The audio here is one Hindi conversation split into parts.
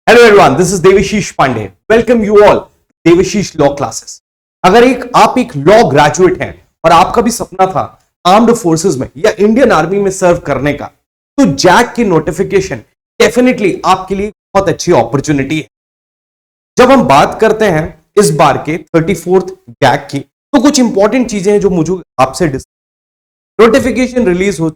Hello everyone, this is Devashish Pandey. Welcome you all Devashish law classes. अगर आप एक लॉ ग्रेजुएट हैं और आपका भी सपना था आर्म्ड फोर्सेस में या इंडियन आर्मी में सर्व करने का, तो जैक की नोटिफिकेशन डेफिनेटली आपके लिए बहुत अच्छी अपॉर्चुनिटी है। जब हम बात करते हैं इस बार के 34th जैक की, तो कुछ इंपॉर्टेंट चीजें हैं जो मुझे आपसे नोटिफिकेशन रिलीज हो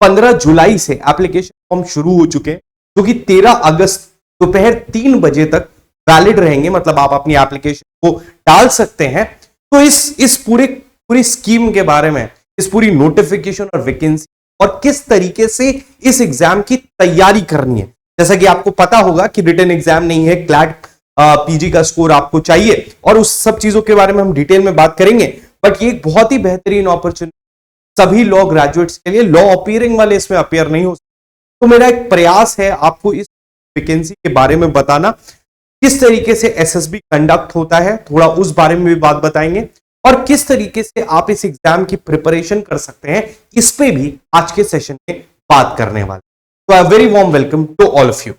15 जुलाई से एप्लीकेशन फॉर्म शुरू हो चुके हैं, जो कि 13 अगस्त दोपहर 3 बजे तक वैलिड रहेंगे। मतलब आप अपनी एप्लीकेशन को डाल सकते हैं। तो इस पूरी स्कीम के बारे में, इस पूरी नोटिफिकेशन और वैकेंसी और किस तरीके से इस एग्जाम की तैयारी करनी है, जैसा कि आपको पता होगा कि रिटन एग्जाम नहीं है, क्लैट पीजी का स्कोर आपको चाहिए और उस सब चीजों के बारे में हम डिटेल में बात करेंगे। बट ये एक बहुत ही बेहतरीन अपॉर्चुनिटी सभी लॉ ग्रेजुएट्स के लिए। लॉ अपीयरिंग वाले इसमें अपीयर नहीं हो सकते। तो मेरा एक प्रयास है आपको इस वैकेंसी के बारे में बताना, किस तरीके से एसएसबी कंडक्ट होता है, थोड़ा उस बारे में भी बात बताएंगे, और किस तरीके से आप इस एग्जाम की प्रिपरेशन कर सकते हैं, इस पे भी आज के सेशन में बात करने वाले। तो a very warm welcome to all of you.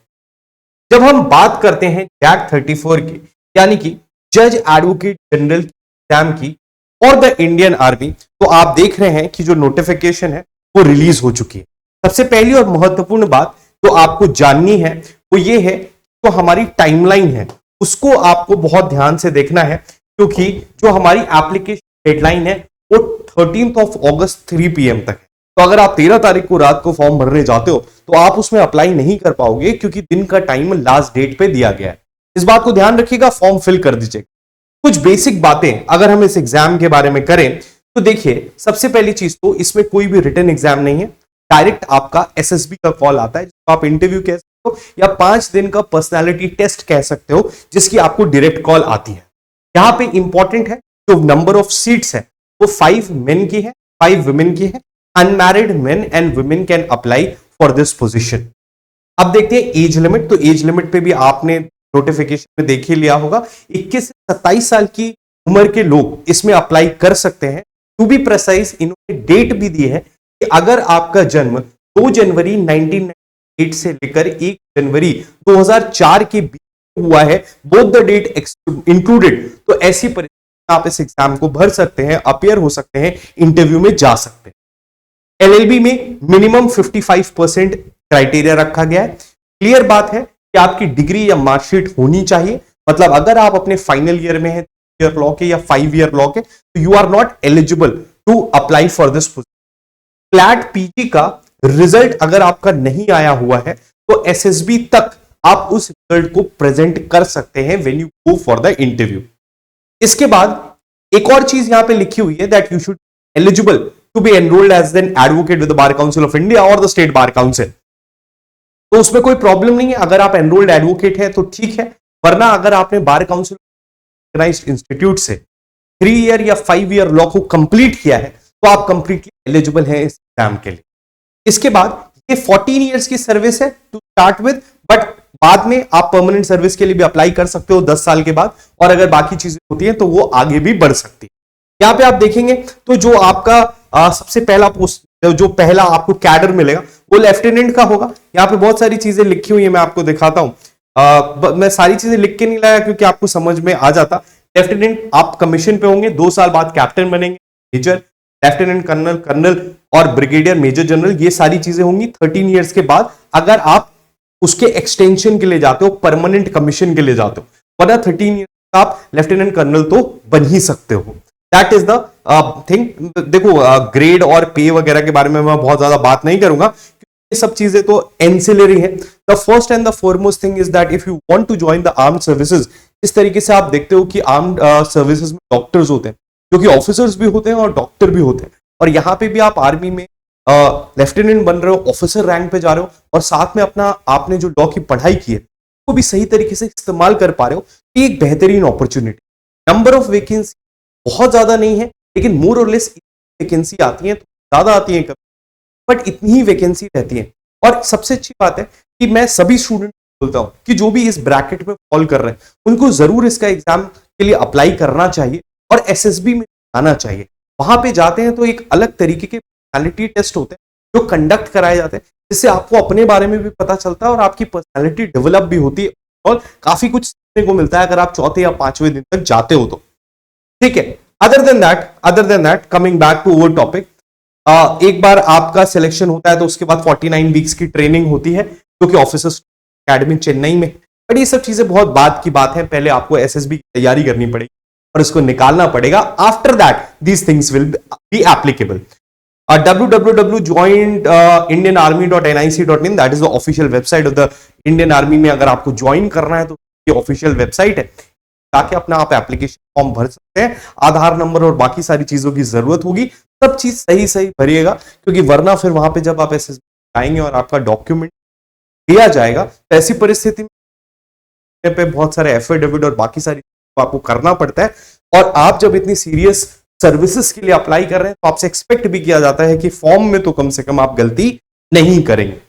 जब हम बात करते हैं जैक 34 की, यानी कि जज एडवोकेट जनरल एग्जाम की और द इंडियन आर्मी, तो आप देख रहे हैं कि जो नोटिफिकेशन है वो रिलीज हो चुकी है। सबसे पहली और महत्वपूर्ण बात जो आपको जाननी है वो ये है, तो हमारी टाइमलाइन है उसको आपको बहुत ध्यान से देखना है, क्योंकि जो हमारी एप्लीकेशन डेडलाइन है वो 13 अगस्त 3 PM तक है। तो अगर आप 13 तारीख को रात को फॉर्म भरने जाते हो तो आप उसमें अप्लाई नहीं कर पाओगे, क्योंकि दिन का टाइम लास्ट डेट पे दिया गया है। इस बात को ध्यान रखिएगा, फॉर्म फिल कर दीजिएगा। कुछ बेसिक बातें अगर हम इस एग्जाम के बारे में करें तो देखिए, सबसे पहली चीज तो इसमें कोई भी रिटन एग्जाम नहीं है, डायरेक्ट आपका एसएसबी का कॉल आता है, जिसको आप इंटरव्यू कह सकते हो या 5 दिन का पर्सनालिटी टेस्ट कह सकते हो, जिसकी आपको डायरेक्ट कॉल आती है। यहां पे इंपॉर्टेंट है, जो नंबर ऑफ सीट्स है वो 5 मेन की है, 5 वुमेन की है। Unmarried main and women can apply for this position. अब देखते हैं एज लिमिट। तो एज लिमिट पे भी आपने नोटिफिकेशन में देख ही लिया होगा, 21 से 27 साल की उम्र के लोग इसमें अप्लाई कर सकते हैं। टू बी प्रिसाइज, इन्होंने डेट भी दी है कि अगर आपका जन्म 2 जनवरी 1998 से लेकर 1 जनवरी 2004 के बीच हुआ है, बोथ द डेट इंक्लूडेड, तो ऐसी परिस्थिति में आप इस एग्जाम को भर सकते हैं, अपीयर हो सकते हैं, इंटरव्यू में जा सकते हैं। एलएलबी में मिनिमम 55% क्राइटेरिया रखा गया है। क्लियर बात है कि आपकी डिग्री या मार्कशीट होनी चाहिए। मतलब अगर आप अपने फाइनल ईयर में हैं, ईयर लॉ के या 5 ईयर लॉ के, तो you are not eligible to apply for this position. CLAT PG का रिजल्ट अगर आपका नहीं आया हुआ है तो एसएसबी तक आप उस रिजल्ट को प्रेजेंट कर सकते हैं when you go for the interview. इसके बाद एक और चीज यहां पे लिखी हुई है, that you should eligible to be enrolled as an advocate with the bar council of India और द स्टेट बार काउंसिल। तो उसमें कोई प्रॉब्लम नहीं है, अगर आप एनरोल्ड एडवोकेट है तो ठीक है, वरना अगर आपने बार काउंसिल इंस्टीट्यूट से 3 ईयर या 5 ईयर लॉ को कंप्लीट किया है तो आप कंप्लीटली एलिजिबल हैं इस एग्जाम के लिए। इसके बाद ये 14 इयर्स की सर्विस है टू स्टार्ट विद, बट बाद में आप परमानेंट सर्विस के लिए भी अप्लाई कर सकते हो 10 साल के बाद, और अगर बाकी चीजें होती हैं तो वो आगे भी बढ़ सकती है। यहां पे आप देखेंगे तो जो आपका सबसे पहला पोस्ट, जो पहला आपको कैडर मिलेगा वो लेफ्टिनेंट का होगा। यहाँ पे बहुत सारी चीजें लिखी हुई है, मैं आपको दिखाता हूं। मैं सारी चीजें लिख के नहीं लाया क्योंकि आपको समझ में आ जाता। लेफ्टिनेंट आप कमीशन पे होंगे, 2 साल बाद कैप्टन बनेंगे, मेजर, लेफ्टिनेंट कर्नल, कर्नल और ब्रिगेडियर, मेजर जनरल, ये सारी चीजें होंगी 13 इयर्स के बाद, अगर आप उसके एक्सटेंशन के लिए जाते हो, परमानेंट कमीशन के लिए जाते हो। वरना 13 इयर्स आप लेफ्टिनेंट कर्नल तो बन ही सकते हो। That is the thing. देखो, ग्रेड और पे वगैरह के बारे में मैं बहुत ज्यादा बात नहीं करूंगा, ये सब चीजें तो एंसिलरी है। The first and the foremost thing is that if you want to join the armed services, इस तरीके से आप देखते हो कि आर्म्ड सर्विसेज में डॉक्टर्स होते हैं, जो कि ऑफिसर्स भी होते हैं और डॉक्टर भी होते हैं, और यहां पे भी आप आर्मी में लेफ्टिनेंट बन रहे हो, ऑफिसर रैंक पे जा रहे हो, और साथ में अपना आपने जो लॉ की पढ़ाई की है वो भी सही तरीके से इस्तेमाल कर पा रहे हो। ये एक बेहतरीन अपॉर्चुनिटी। नंबर ऑफ वैकेंसी बहुत ज्यादा नहीं है, लेकिन मोर और लेस वैकेंसी आती है, तो ज्यादा आती है कभी, बट इतनी ही वैकेंसी रहती है। और सबसे अच्छी बात है कि मैं सभी स्टूडेंट को बोलता हूं कि जो भी इस ब्रैकेट में फॉल कर रहे हैं उनको जरूर इसका एग्जाम के लिए अप्लाई करना चाहिए और एसएसबी में आना चाहिए। वहां पे जाते हैं तो एक अलग तरीके के पर्सनालिटी टेस्ट होते हैं जो कंडक्ट कराए जाते हैं, जिससे आपको अपने बारे में भी पता चलता है और आपकी पर्सनालिटी डेवलप भी होती है और काफी कुछ सीखने को मिलता है अगर आप चौथे या पांचवें दिन तक जाते हो तो। ठीक है, other than that coming back to over topic, एक बार आपका सिलेक्शन होता है तो उसके बाद 49 वीक्स की ट्रेनिंग होती है जो कि ऑफिसर्स अकेडमी चेन्नई में। बट ये सब चीजें बहुत बाद की बात है, पहले आपको एसएसबी की तैयारी करनी पड़ेगी और इसको निकालना पड़ेगा। After that these things will be applicable. www.jointindianarmy.nic.in that is the official website of the Indian army में अगर आपको ज्वाइन करना है तो ये ऑफिशियल वेबसाइट है, ताकि अपना आप एप्लीकेशन फॉर्म भर सकते हैं। आधार नंबर और बाकी सारी चीजों की जरूरत होगी, सब चीज सही सही भरिएगा, क्योंकि वरना फिर वहां पे जब आप एसएसबी आएंगे और आपका डॉक्यूमेंट दिया जाएगा तो ऐसी परिस्थिति में पे बहुत सारे एफिडेविट और बाकी सारी आपको करना पड़ता है। और आप जब इतनी सीरियस सर्विसेज के लिए अप्लाई कर रहे हैं तो आपसे एक्सपेक्ट भी किया जाता है कि फॉर्म में तो कम से कम आप गलती नहीं करेंगे।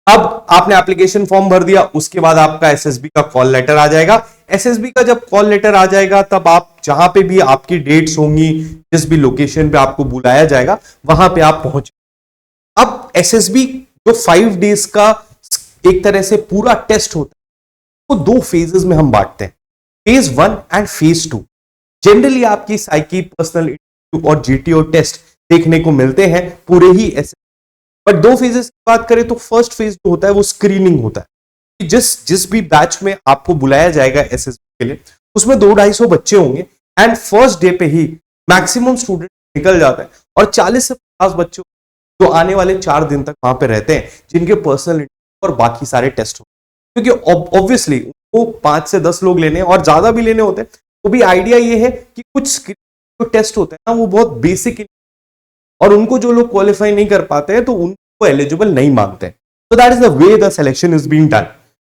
अब आपने एप्लीकेशन फॉर्म भर दिया, उसके बाद आपका एसएसबी का कॉल लेटर आ जाएगा। एसएसबी का जब कॉल लेटर आ जाएगा तब आप जहां पे भी आपकी डेट्स होंगी, जिस भी लोकेशन पे आपको बुलाया जाएगा वहां पे आप पहुंचे। अब एसएसबी जो 5 डेज का एक तरह से पूरा टेस्ट होता है वो 2 फेजेस में हम बांटते हैं, फेज 1 एंड फेज 2। जनरली आपकी साइकी, पर्सनल इंटरव्यू और जीटीओ टेस्ट देखने को मिलते हैं पूरे ही एसएसबी। बट 2 फेजेस की बात करें तो फर्स्ट फेज जो होता है वो स्क्रीनिंग होता है। जिस भी बैच में आपको बुलाया जाएगा एसएसबी के लिए उसमें 200-250 बच्चे होंगे एंड फर्स्ट डे पे ही मैक्सिमम स्टूडेंट निकल जाता है और 40 से 50 बच्चों जो आने वाले 4 दिन तक वहां पे रहते हैं, जिनके पर्सनल इंटरव्यू और बाकी सारे टेस्ट होते हैं। क्योंकि ऑब्वियसली वो 5 से 10 लोग लेने और ज्यादा भी लेने होते हैं, तो भी आइडिया ये है कि कुछ जो टेस्ट होते हैं ना वो बहुत बेसिक और उनको जो लोग क्वालिफाई नहीं कर पाते हैं तो उनको एलिजिबल नहीं मानते हैं। तो that is the way the selection is being done.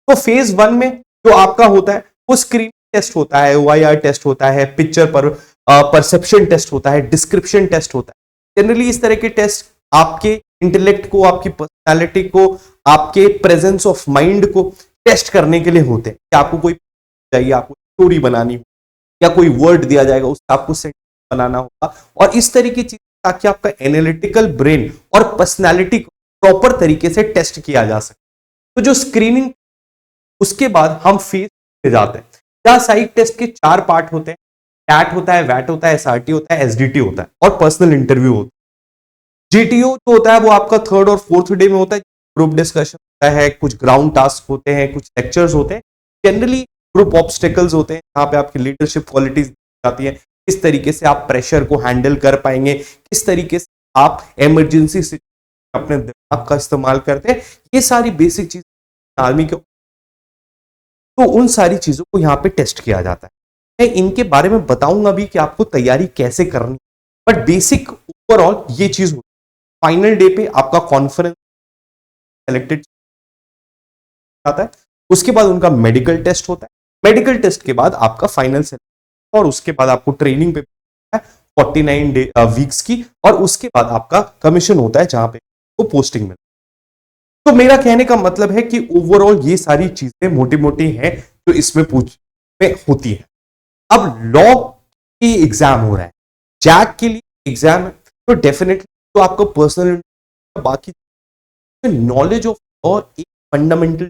तो फेज 1 में जो आपका होता है वो स्क्रीन टेस्ट होता है, OIR टेस्ट होता है, पिक्चर पर परसेप्शन टेस्ट होता है, डिस्क्रिप्शन टेस्ट होता है। जनरली इस तरह के टेस्ट आपके इंटेलेक्ट को, आपकी पर्सनालिटी को, आपके प्रेजेंस ऑफ माइंड को टेस्ट करने के लिए होते हैं कि आपको कोई चाहिए, आपको स्टोरी बनानी हो या कोई वर्ड दिया जाएगा उसका आपको सेंटेंस बनाना होगा और इस तरह की चीज, ताकि आपका एनालिटिकल ब्रेन और पर्सनालिटी को प्रॉपर तरीके से टेस्ट किया जा सके। तो जो स्क्रीनिंग, उसके बाद हम फेज में जाते हैं जहां साइक टेस्ट के 4 पार्ट होते हैं। टैट होता है, वैट होता है, SRT होता है, SDT होता है और पर्सनल इंटरव्यू होता है। GTO जो होता है वो आपका 3rd और 4th डे में होता है। ग्रुप डिस्कशन होता है, कुछ ग्राउंड टास्क होते हैं, कुछ लेक्चर्स होते हैं, जनरली ग्रुप ऑब्स्टेकल्स होते हैं जहां पे आपकी लीडरशिप क्वालिटीज आती है, किस तरीके से आप प्रेशर को हैंडल कर पाएंगे, किस तरीके से आप इमरजेंसी से अपने दिमाग का इस्तेमाल करते हैं, ये सारी बेसिक चीज आर्मी के, तो उन सारी चीजों को यहाँ पे टेस्ट किया जाता है। मैं इनके बारे में बताऊंगा भी कि आपको तैयारी कैसे करनी, बट बेसिक ओवरऑल ये चीज होती है। फाइनल डे पे आपका कॉन्फ्रेंस सेलेक्टेड आता है, उसके बाद उनका मेडिकल टेस्ट होता है, मेडिकल टेस्ट के बाद आपका फाइनल सेलेक्शन और उसके बाद आपको ट्रेनिंग पे 49 वीक्स की और उसके बाद आपका कमीशन होता है जहां पे वो पोस्टिंग मिलती है। तो मेरा कहने का मतलब है कि ओवरऑल ये सारी चीजें मोटी मोटी हैं जो इसमें में होती है। अब लॉ की एग्जाम हो रहा है, जैक के लिए एग्जाम है, तो डेफिनेटली तो आपको पर्सनल बाकी नॉलेज ऑफ लॉ एक फंडामेंटल,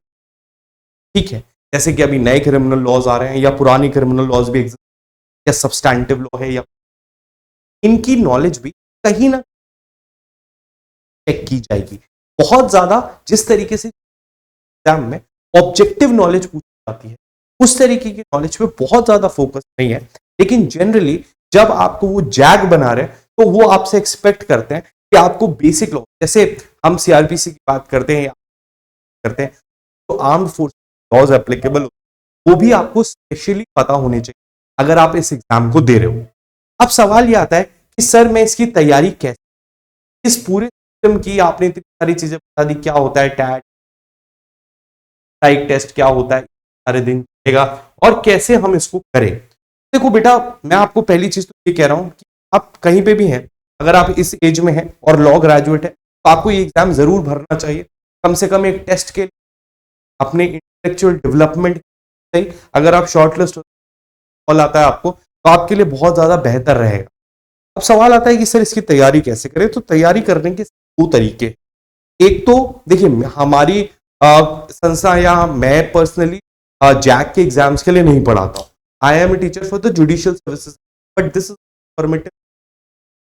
ठीक है, जैसे कि अभी नए क्रिमिनल लॉज आ रहे हैं या पुराने क्रिमिनल लॉज भी एग्जिस्ट, या सब्सटैंटिव लॉ है, या इनकी नॉलेज भी कहीं ना चेक की जाएगी बहुत ज्यादा। जिस तरीके से एग्जाम में ऑब्जेक्टिव नॉलेज पूछी जाती है उस तरीके की नॉलेज पे बहुत ज्यादा फोकस नहीं है, लेकिन जनरली जब आपको वो जैग बना रहे हैं तो वो आपसे एक्सपेक्ट करते हैं कि आपको बेसिक लॉ, जैसे हम सीआरपीसी की बात करते हैं तो आर्म्ड फोर्स लॉज एप्लीकेबल, वो भी आपको स्पेशली पता होने चाहिए अगर आप इस एग्जाम को दे रहे हो। अब सवाल ये आता है कि सर मैं इसकी तैयारी कैसे, इस पूरे सिस्टम की आपने इतनी सारी चीजें बता दी, क्या होता है टैट, साइक टेस्ट क्या होता है, सारे दिन चलेगा और कैसे हम इसको करें। देखो बेटा, मैं आपको पहली चीज तो ये कह रहा हूं कि आप कहीं पे भी हैं, अगर आप इस एज में हैं और लॉ ग्रेजुएट है तो आपको ये एग्जाम जरूर भरना चाहिए, कम से कम एक टेस्ट के लिए अपने इंटेलेक्चुअल डेवलपमेंट। अगर आप शॉर्टलिस्ट कॉल आता है आपको तो आपके लिए बहुत ज्यादा बेहतर रहेगा। अब सवाल आता है कि सर इसकी तैयारी कैसे करें, तो तैयारी करने के 2 तरीके। एक तो देखिए हमारी संस्था या मैं पर्सनली जैक के एग्जाम्स के लिए नहीं पढ़ाता हूँ. I am a teacher for the judicial services, but this is permitted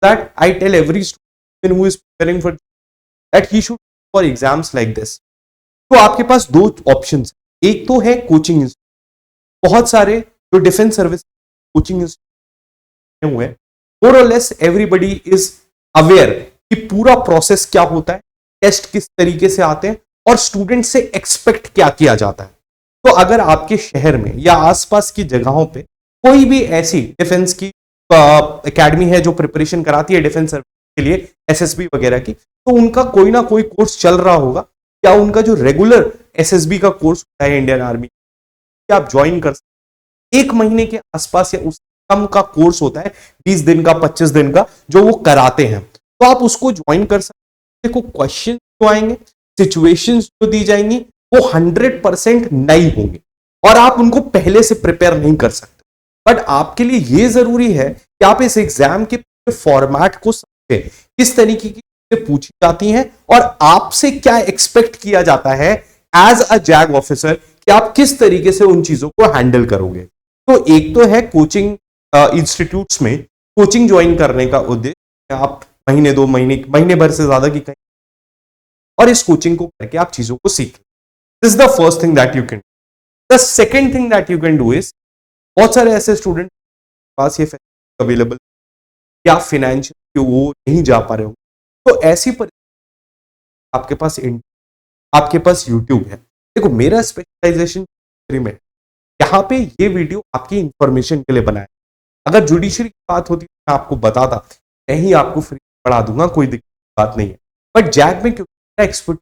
that I tell every student who is preparing for that he should for exams like this. तो आपके पास दो ऑप्शन है. एक तो है कोचिंग इंस्टीट्यूट. बहुत सारे जो डिफेंस सर्विस कोचिंग इंस्टीट्यूट हुए, मोर और लेस एवरीबडी इज अवेयर कि पूरा प्रोसेस क्या होता है, टेस्ट किस तरीके से आते हैं और स्टूडेंट से एक्सपेक्ट क्या किया जाता है. तो अगर आपके शहर में या आसपास की जगहों पे कोई भी ऐसी डिफेंस की एकेडमी है जो प्रिपरेशन कराती है डिफेंस सर्विस के लिए, एसएसबी वगैरह की, तो उनका कोई ना कोई कोर्स चल रहा होगा, या उनका जो रेगुलर एसएसबी का कोर्स होता है इंडियन आर्मी, आप ज्वाइन कर सकते हैं. 1 महीने के आसपास या उस कम का कोर्स होता है, 20 दिन का, 25 दिन का, जो वो कराते हैं. तो आप उसको ज्वाइन कर सकते हैं. देखो, क्वेश्चन जो आएंगे, सिचुएशंस जो दी जाएंगी, वो 100% नई होंगे और आप उनको पहले से प्रिपेयर नहीं कर सकते. बट आपके लिए ये जरूरी है कि आप इस एग्जाम के फॉर्मेट को समझें, किस तरीके की चीजें पूछी जाती हैं और आपसे क्या एक्सपेक्ट किया जाता है एज अ जैग ऑफिसर, कि आप किस तरीके से उन चीजों को हैंडल करोगे. तो एक तो है कोचिंग इंस्टीट्यूट्स में कोचिंग ज्वाइन करने का उद्देश्य, आप महीने 2 महीने, महीने भर से ज्यादा की कहीं, और इस कोचिंग को करके आप चीजों को सीख. This is the first thing that you can. The second thing that you can do is, बहुत सारे ऐसे स्टूडेंट पास ये फैसिलिटी अवेलेबल या फाइनेंशियल वो नहीं जा पा रहे हो, तो ऐसी परिस्थिति आपके पास यूट्यूब है. देखो, मेरा स्पेशलाइजेशन में, यहाँ पे ये वीडियो आपकी इंफॉर्मेशन के लिए बनाया. अगर जुडिशरी की बात होती तो मैं आपको बताता, मैं ही आपको फ्री पढ़ा दूंगा, कोई दिक्कत बात नहीं है. बट जैग में क्योंकि एक्सपर्ट,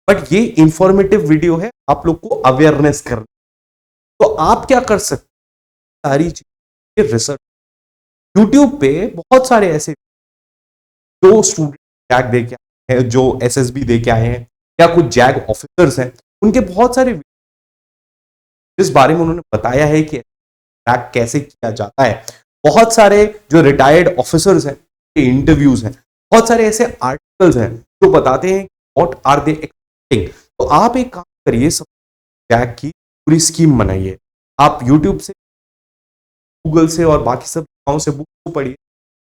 बट ये इंफॉर्मेटिव वीडियो है आप लोग को अवेयरनेस करना. तो आप क्या कर सकते, सारी चीजें रिसर्च. यूट्यूब पे बहुत सारे ऐसे जो स्टूडेंट जैग दे के आए हैं, जो एसएसबी दे के आए हैं, या कुछ जैग ऑफिसर्स हैं, उनके बहुत सारे इस बारे में उन्होंने बताया है कि जैग कैसे किया जाता है. बहुत सारे जो रिटायर्ड ऑफिसर्स हैं के इंटरव्यूज हैं, बहुत सारे ऐसे आर्टिकल्स हैं जो बताते हैं व्हाट आर दे एक्सपेक्टिंग. तो आप एक काम करिए, सब जैग की पूरी स्कीम बनाइए. आप यूट्यूब से, गूगल से और बाकी सब जगहों से बुक को पढ़िए,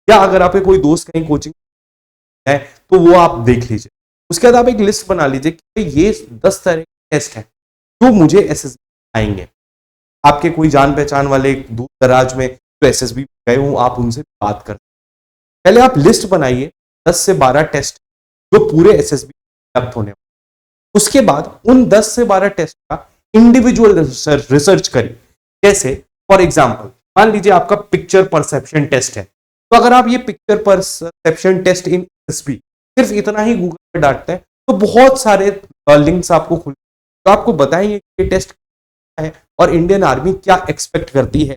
या अगर आपके कोई दोस्त कहीं कोचिंग है तो वो आप देख लीजिए. उसके बाद आप एक लिस्ट बना लीजिए कि ये 10 तरह के टेस्ट हैं जो मुझे एसएसबी आएंगे. आपके कोई जान पहचान वाले दूर दराज में जो एसएसबी गए हो, आप उनसे बात कर. पहले आप लिस्ट बनाइए 10 से 12 टेस्ट जो पूरे एसएसबी प्राप्त होने. उसके बाद उन 10 से 12 टेस्ट का इंडिविजुअल रिसर्च करिए. जैसे फॉर एग्जाम्पल, मान लीजिए आपका पिक्चर परसेप्शन टेस्ट है, तो अगर आप ये पिक्चर परसेप्शन टेस्ट इन एसएसबी सिर्फ इतना ही गूगल पे डालते हैं, तो बहुत सारे लिंक्स आपको खुल, तो आपको बताएंगे कि ये टेस्ट है और इंडियन आर्मी क्या एक्सपेक्ट करती है.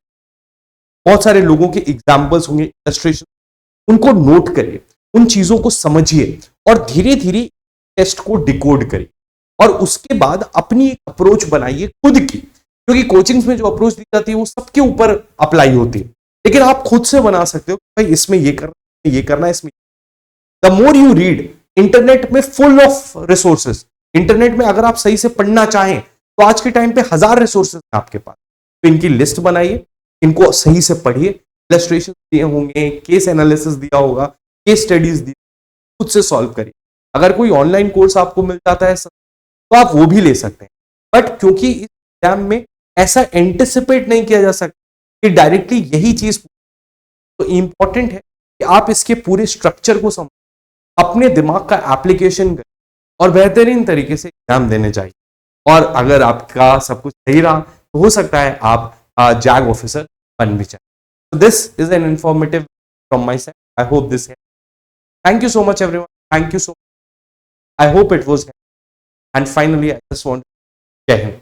बहुत सारे लोगों के एग्जाम्पल्स होंगे, इलस्ट्रेशन, उनको नोट करिए, उन चीजों को समझिए और धीरे धीरे टेस्ट को डिकोड करिए. और उसके बाद अपनी एक अप्रोच बनाइए खुद की, क्योंकि कोचिंग्स में जो अप्रोच दी जाती है वो सबके ऊपर अप्लाई होती है, लेकिन आप खुद से बना सकते हो भाई इसमें ये करना है, इसमें. The more you read, internet में फुल ऑफ रिसोर्सेज. इंटरनेट में अगर आप सही से पढ़ना चाहें तो आज के टाइम पे 1000 रिसोर्सेज हैं आपके पास. तो इनकी लिस्ट बनाइए, इनको सही से पढ़िए, इलस्ट्रेशन दिए होंगे, केस एनालिसिस दिया होगा, केस स्टडीज दी, खुद से सॉल्व करिए. अगर कोई ऑनलाइन कोर्स आपको मिल जाता है तो आप वो भी ले सकते हैं. बट क्योंकि इस एग्जाम में ऐसा एंटिसिपेट नहीं किया जा सकता कि डायरेक्टली यही चीज, तो इंपॉर्टेंट है कि आप इसके पूरे स्ट्रक्चर को समझ, अपने दिमाग का एप्लीकेशन करें और बेहतरीन तरीके से एग्जाम देने चाहिए. और अगर आपका सब कुछ सही रहा तो हो सकता है आप जैग ऑफिसर बन भी जाए. This is an informative from my side. I hope this है. Thank you so much everyone. Thank you so much. I hope it was. And finally I just want, जय हिंद.